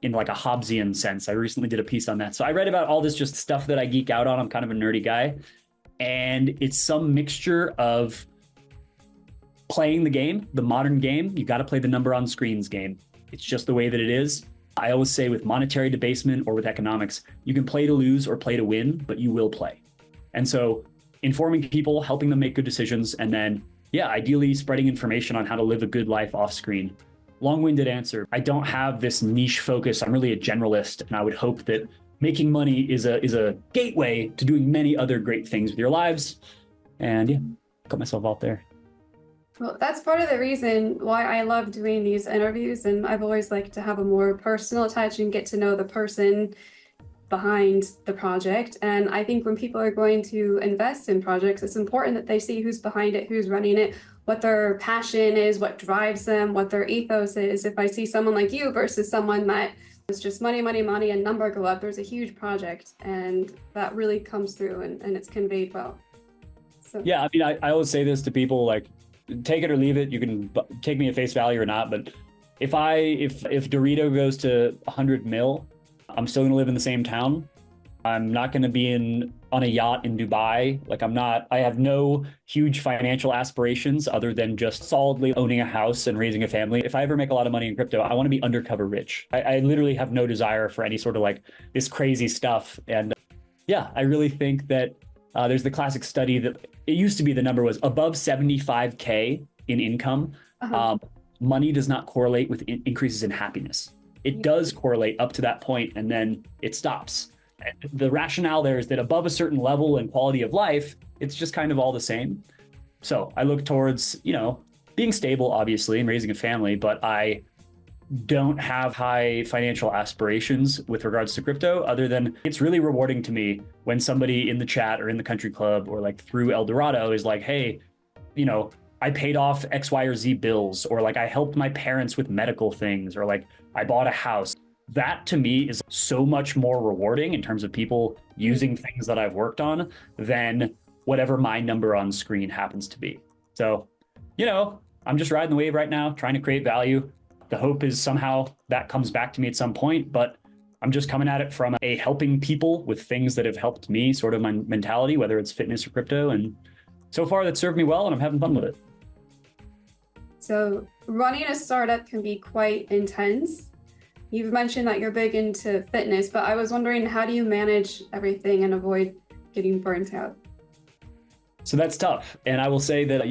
in like a Hobbesian sense. I recently did a piece on that. So I write about all this just stuff that I geek out on. I'm kind of a nerdy guy. And it's some mixture of playing the game, the modern game. You got to play the number on screens game. It's just the way that it is. I always say with monetary debasement or with economics, you can play to lose or play to win, but you will play. And so informing people, helping them make good decisions, and then, ideally spreading information on how to live a good life off screen. Long-winded answer. I don't have this niche focus. I'm really a generalist, and I would hope that making money is a gateway to doing many other great things with your lives. And cut myself off there. Well, that's part of the reason why I love doing these interviews, and I've always liked to have a more personal touch and get to know the person behind the project. And I think when people are going to invest in projects, it's important that they see who's behind it, who's running it, what their passion is, what drives them, what their ethos is. If I see someone like you versus someone that is just money, money, money, and number go up, there's a huge project, and that really comes through and it's conveyed well. So yeah, I mean, I always say this to people, like, take it or leave it. You can take me at face value or not, but if Dorito goes to 100 mil, I'm still gonna live in the same town. I'm not gonna be on a yacht in Dubai. Like, I have no huge financial aspirations other than just solidly owning a house and raising a family. If I ever make a lot of money in crypto, I wanna be undercover rich. I literally have no desire for any sort of like this crazy stuff. And I really think that there's the classic study that it used to be the number was above 75K in income. Money does not correlate with increases in happiness. It does correlate up to that point, and then it stops. The rationale there is that above a certain level and quality of life, it's just kind of all the same. So I look towards, being stable, obviously, and raising a family, but I don't have high financial aspirations with regards to crypto, other than it's really rewarding to me when somebody in the chat or in the country club or like through El Dorado is like, hey, I paid off X, Y, or Z bills, or like I helped my parents with medical things, or like I bought a house. That to me is so much more rewarding in terms of people using things that I've worked on than whatever my number on screen happens to be. So, I'm just riding the wave right now, trying to create value. The hope is somehow that comes back to me at some point, but I'm just coming at it from a helping people with things that have helped me, sort of my mentality, whether it's fitness or crypto. And so far that's served me well, and I'm having fun with it. So running a startup can be quite intense. You've mentioned that you're big into fitness, but I was wondering, how do you manage everything and avoid getting burnt out? So that's tough. And I will say that,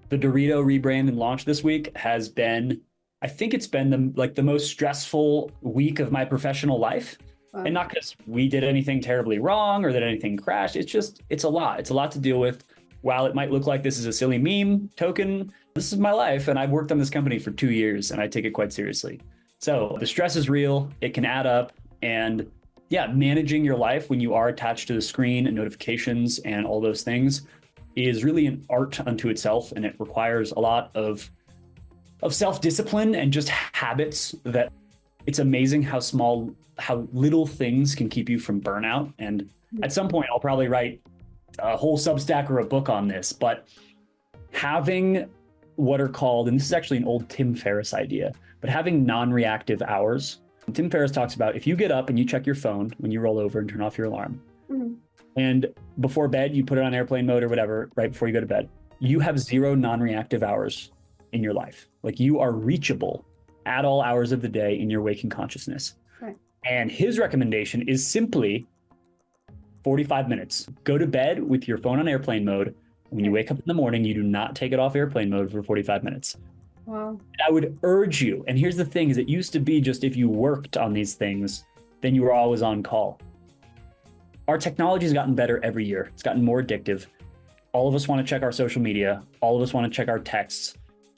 the Dorito rebrand and launch this week has been, I think it's been the most stressful week of my professional life. Wow. And not because we did anything terribly wrong or that anything crashed. It's a lot. It's a lot to deal with. While it might look like this is a silly meme token, this is my life. And I've worked on this company for 2 years and I take it quite seriously. So the stress is real. It can add up. And managing your life when you are attached to the screen and notifications and all those things is really an art unto itself. And it requires a lot of self-discipline and just habits that it's amazing how little things can keep you from burnout. And at some point, I'll probably write a whole Substack or a book on this, but having what are called, and this is actually an old Tim Ferriss idea, but having non-reactive hours. Tim Ferriss talks about if you get up and you check your phone when you roll over and turn off your alarm, and before bed, you put it on airplane mode or whatever, right before you go to bed, you have 0 non-reactive hours in your life. Like, you are reachable at all hours of the day in your waking consciousness. Right. And his recommendation is simply 45 minutes. Go to bed with your phone on airplane mode. When you wake up in the morning, you do not take it off airplane mode for 45 minutes. Wow. And I would urge you, and here's the thing, is it used to be just if you worked on these things, then you were always on call. Our technology has gotten better every year. It's gotten more addictive. All of us want to check our social media. All of us want to check our texts.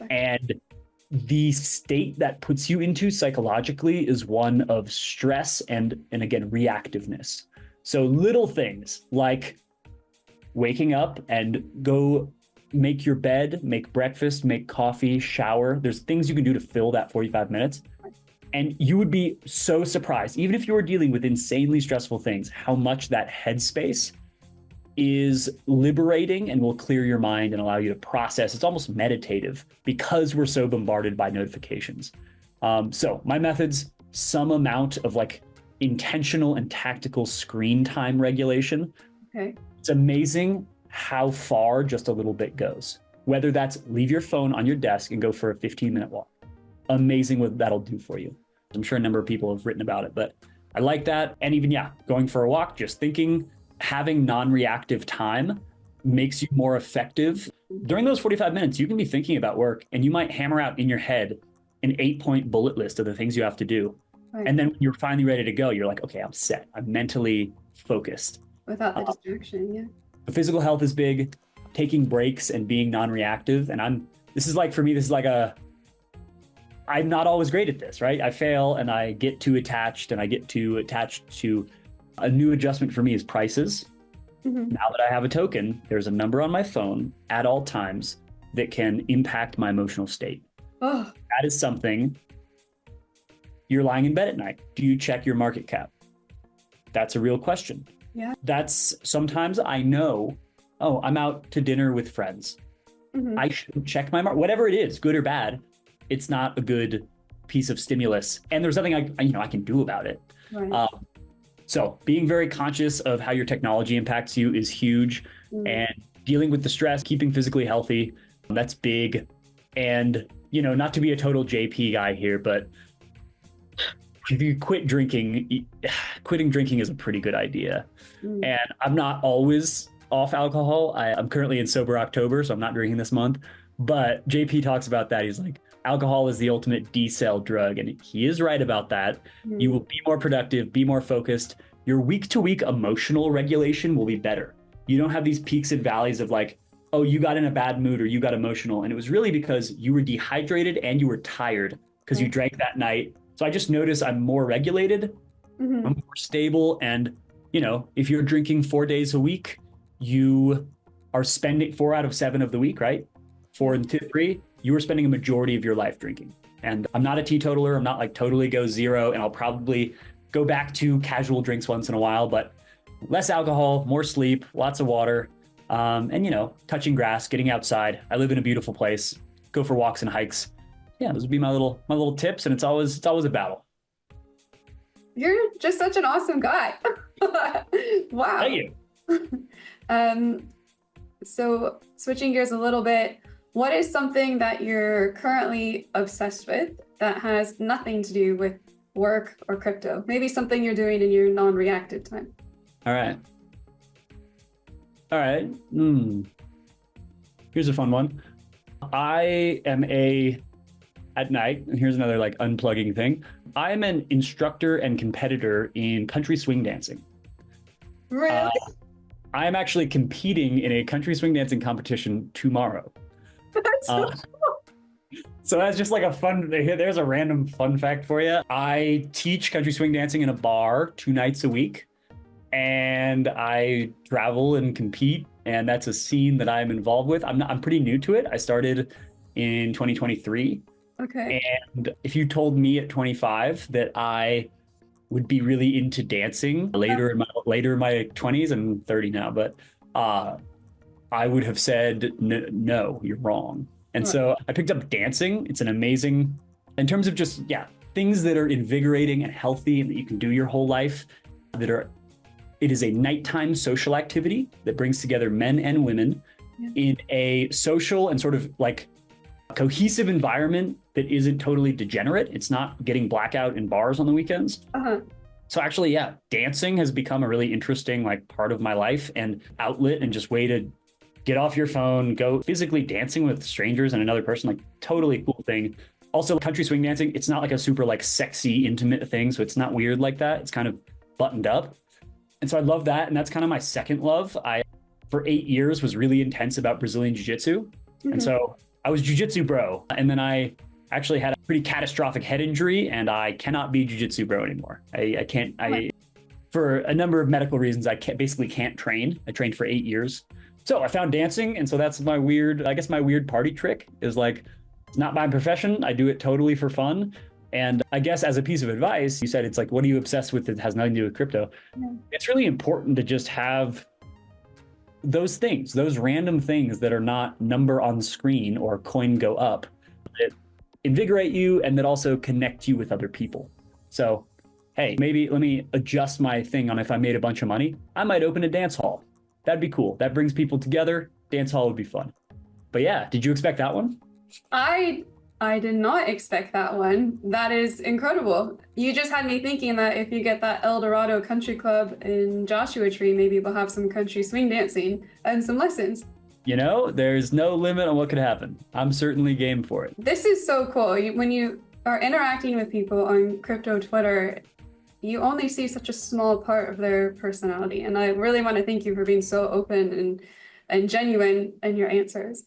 And the state that puts you into psychologically is one of stress and again, reactiveness. So little things like waking up and go make your bed, make breakfast, make coffee, shower. There's things you can do to fill that 45 minutes. And you would be so surprised, even if you were dealing with insanely stressful things, how much that headspace is liberating and will clear your mind and allow you to process. It's almost meditative because we're so bombarded by notifications. So my methods, some amount of like intentional and tactical screen time regulation. Okay. It's amazing how far just a little bit goes. Whether that's leave your phone on your desk and go for a 15-minute walk. Amazing what that'll do for you. I'm sure a number of people have written about it, but I like that. And even, going for a walk, just thinking, having non-reactive time makes you more effective. During those 45 minutes, you can be thinking about work and you might hammer out in your head an 8-point bullet list of the things you have to do. Right. And then when you're finally ready to go, you're like, okay, I'm set. I'm mentally focused. Without the distraction, yeah. The physical health is big, taking breaks and being non-reactive. And I'm not always great at this, right? I fail and I get too attached to a new adjustment for me is prices. Mm-hmm. Now that I have a token, there's a number on my phone at all times that can impact my emotional state. Oh. That is something. You're lying in bed at night. Do you check your market cap? That's a real question. Yeah. That's sometimes I know, I'm out to dinner with friends. Mm-hmm. I shouldn't check my market, whatever it is, good or bad. It's not a good piece of stimulus. And there's nothing I can do about it. Right. So being very conscious of how your technology impacts you is huge. And dealing with the stress, keeping physically healthy, that's big. And, not to be a total JP guy here, but if you quitting drinking is a pretty good idea. And I'm not always off alcohol. I'm currently in sober October, so I'm not drinking this month. But JP talks about that. He's like, alcohol is the ultimate D-cell drug. And he is right about that. You will be more productive, be more focused. Your week-to-week emotional regulation will be better. You don't have these peaks and valleys of like, oh, you got in a bad mood or you got emotional. And it was really because you were dehydrated and you were tired because you drank that night. So I just noticed I'm more regulated, I'm more stable. And, if you're drinking 4 days a week, you are spending 4 out of 7 of the week, right? 4 and 3, you are spending a majority of your life drinking. And I'm not a teetotaler. I'm not like totally go zero. And I'll probably go back to casual drinks once in a while, but less alcohol, more sleep, lots of water, and, touching grass, getting outside. I live in a beautiful place, go for walks and hikes. Yeah, those would be my little tips. And it's always a battle. You're just such an awesome guy. Wow. Thank you. So switching gears a little bit, what is something that you're currently obsessed with that has nothing to do with work or crypto? Maybe something you're doing in your non-reactive time. All right. Here's a fun one. I am at night, and here's another like unplugging thing. I'm an instructor and competitor in country swing dancing. Really? I'm actually competing in a country swing dancing competition tomorrow. That's so cool. So that's just like there's a random fun fact for you. I teach country swing dancing in a bar 2 nights a week, and I travel and compete, and that's a scene that I'm involved with. I'm pretty new to it. I started in 2023. Okay. And if you told me at 25 that I would be really into dancing later in my 20s, I'm 30 now, but I would have said, no, you're wrong. And so I picked up dancing. It's an amazing, in terms of just, things that are invigorating and healthy and that you can do your whole life, it is a nighttime social activity that brings together men and women in a social and sort of like cohesive environment that isn't totally degenerate. It's not getting blackout in bars on the weekends. So actually, dancing has become a really interesting like part of my life and outlet and just way to get off your phone, go physically dancing with strangers and another person, like totally cool thing. Also, country swing dancing, it's not like a super like sexy, intimate thing. So it's not weird like that. It's kind of buttoned up. And so I love that. And that's kind of my second love. I, for 8 years, was really intense about Brazilian Jiu-Jitsu. And so I was jujitsu bro, and then I actually had a pretty catastrophic head injury, and I cannot be jujitsu bro anymore. I can't. For a number of medical reasons, I basically can't train. I trained for 8 years. So I found dancing, and so that's my weird, I guess my weird party trick is like, it's not my profession. I do it totally for fun. And I guess as a piece of advice, you said it's like, what are you obsessed with that has nothing to do with crypto? It's really important to just have those things, those random things that are not number on screen or coin go up, that invigorate you and that also connect you with other people. So, hey, maybe let me adjust my thing on if I made a bunch of money, I might open a dance hall. That'd be cool. That brings people together. Dance hall would be fun. But yeah, did you expect that one? I did not expect that one. That is incredible. You just had me thinking that if you get that El Dorado Country Club in Joshua Tree, maybe we'll have some country swing dancing and some lessons. You know, there's no limit on what could happen. I'm certainly game for it. This is so cool. When you are interacting with people on crypto Twitter, you only see such a small part of their personality. And I really want to thank you for being so open and genuine in your answers.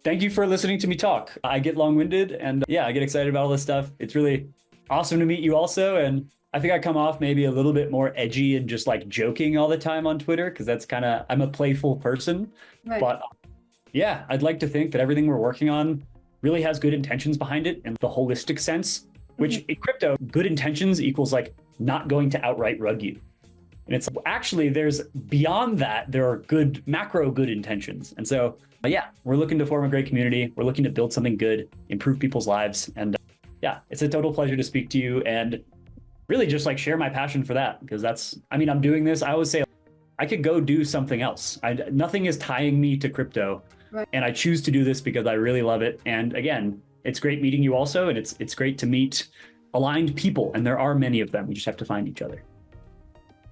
Thank you for listening to me talk. I get long-winded and yeah, I get excited about all this stuff. It's really awesome to meet you also. And I think I come off maybe a little bit more edgy and just like joking all the time on Twitter because that's kind of, I'm a playful person. Right. But yeah, I'd like to think that everything we're working on really has good intentions behind it in the holistic sense, which in crypto, good intentions equals like not going to outright rug you. And it's actually, there's beyond that, there are good macro good intentions. And so, yeah, we're looking to form a great community. We're looking to build something good, improve people's lives. And yeah, it's a total pleasure to speak to you and really just like share my passion for that. Because that's, I mean, I'm doing this. I always say I could go do something else. Nothing is tying me to crypto. Right. And I choose to do this because I really love it. And again, it's great meeting you also. And it's great to meet aligned people. And there are many of them. We just have to find each other.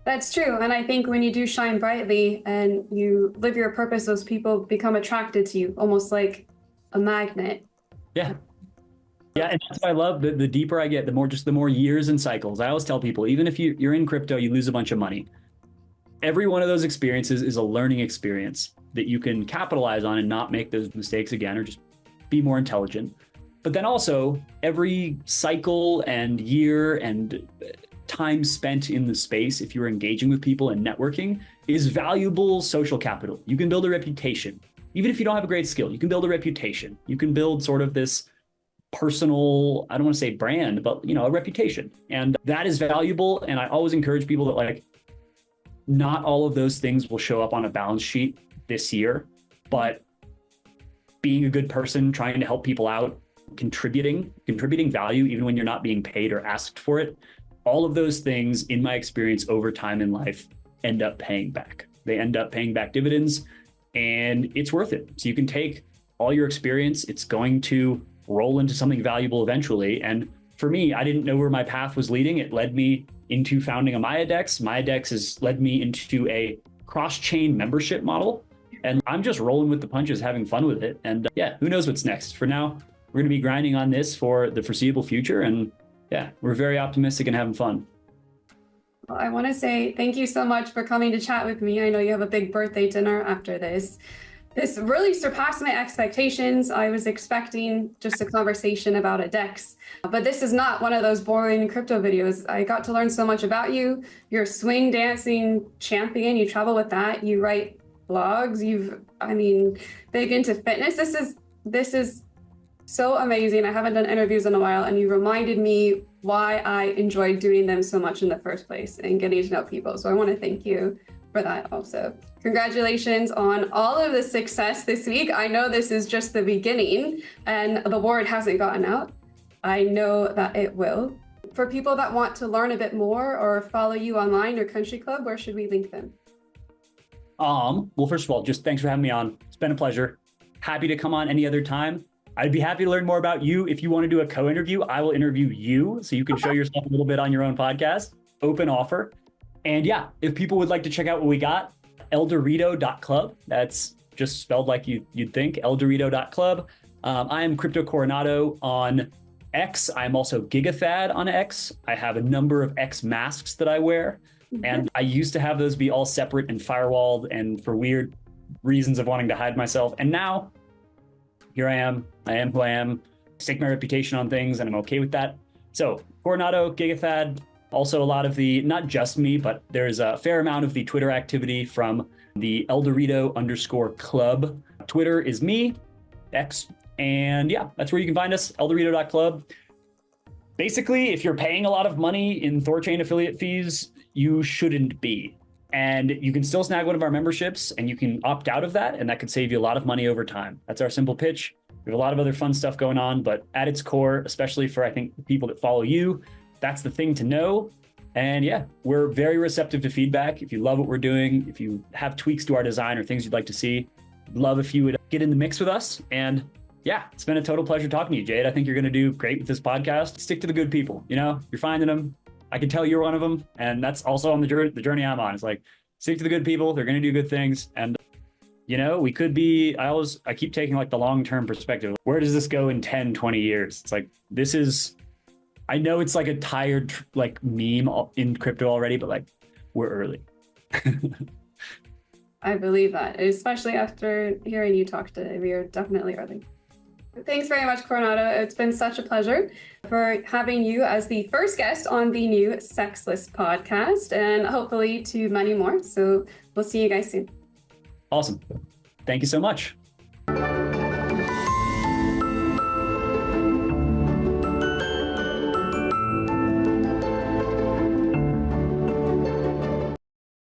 That's true. And I think when you do shine brightly and you live your purpose, those people become attracted to you, almost like a magnet. Yeah. Yeah. And that's what I love. The deeper I get, the more years and cycles. I always tell people, even if you're in crypto, you lose a bunch of money. Every one of those experiences is a learning experience that you can capitalize on and not make those mistakes again, or just be more intelligent. But then also every cycle and year and time spent in the space, if you're engaging with people and networking, is valuable social capital. You can build a reputation. Even if you don't have a great skill, you can build a reputation. You can build sort of this personal, I don't want to say brand, but a reputation. And that is valuable. And I always encourage people that like, not all of those things will show up on a balance sheet this year, but being a good person, trying to help people out, contributing value, even when you're not being paid or asked for it, all of those things, in my experience over time in life, end up paying back. They end up paying back dividends, and it's worth it. So you can take all your experience, it's going to roll into something valuable eventually. And for me, I didn't know where my path was leading. It led me into founding a Maya DEX. Maya DEX has led me into a cross-chain membership model. And I'm just rolling with the punches, having fun with it. And yeah, who knows what's next? For now, we're going to be grinding on this for the foreseeable future. And yeah, we're very optimistic and having fun. Well, I want to say thank you so much for coming to chat with me. I know you have a big birthday dinner after this. This really surpassed my expectations. I was expecting just a conversation about a DEX, but this is not one of those boring crypto videos. I got to learn so much about you. You're a swing dancing champion. You travel with that. You write blogs. Big into fitness. This is so amazing. I haven't done interviews in a while, and you reminded me why I enjoyed doing them so much in the first place and getting to know people. So I want to thank you for that also. Congratulations on all of the success this week. I know this is just the beginning and the word hasn't gotten out. I know that it will. For people that want to learn a bit more or follow you online or Country Club, where should we link them? Well, first of all, just thanks for having me on. It's been a pleasure. Happy to come on any other time. I'd be happy to learn more about you. If you want to do a co-interview, I will interview you so you can show yourself a little bit on your own podcast. Open offer. And yeah, if people would like to check out what we got, eldorito.club. That's just spelled like you'd think, eldorito.club. I am Crypto Coronado on X. I'm also Gigathad on X. I have a number of X masks that I wear. And I used to have those be all separate and firewalled and for weird reasons of wanting to hide myself. And now here I am who I am, stake my reputation on things, and I'm okay with that. So Coronado, Gigathad, also a lot of the, not just me, but there's a fair amount of the Twitter activity from the Eldorito_club. Twitter is me, X, and yeah, that's where you can find us, eldorito.club. Basically, if you're paying a lot of money in Thorchain affiliate fees, you shouldn't be. And you can still snag one of our memberships and you can opt out of that, and that could save you a lot of money over time. That's our simple pitch. We have a lot of other fun stuff going on, but at its core, especially for, I think, people that follow you, that's the thing to know. And yeah, we're very receptive to feedback. If you love what we're doing, if you have tweaks to our design or things you'd like to see, love if you would get in the mix with us. And yeah, it's been a total pleasure talking to you, Jade. I think you're going to do great with this podcast. Stick to the good people. You know, you're finding them. I can tell you're one of them. And that's also on the journey I'm on. It's like, stick to the good people. They're going to do good things. And, you know, we could be, I keep taking like the long-term perspective. Where does this go in 10, 20 years? It's like, this is, I know it's like a tired like meme in crypto already, but like we're early. I believe that, especially after hearing you talk today. We are definitely early. Thanks very much, Coronado. It's been such a pleasure for having you as the first guest on the new Cexless podcast, and hopefully to many more. So we'll see you guys soon. Awesome. Thank you so much.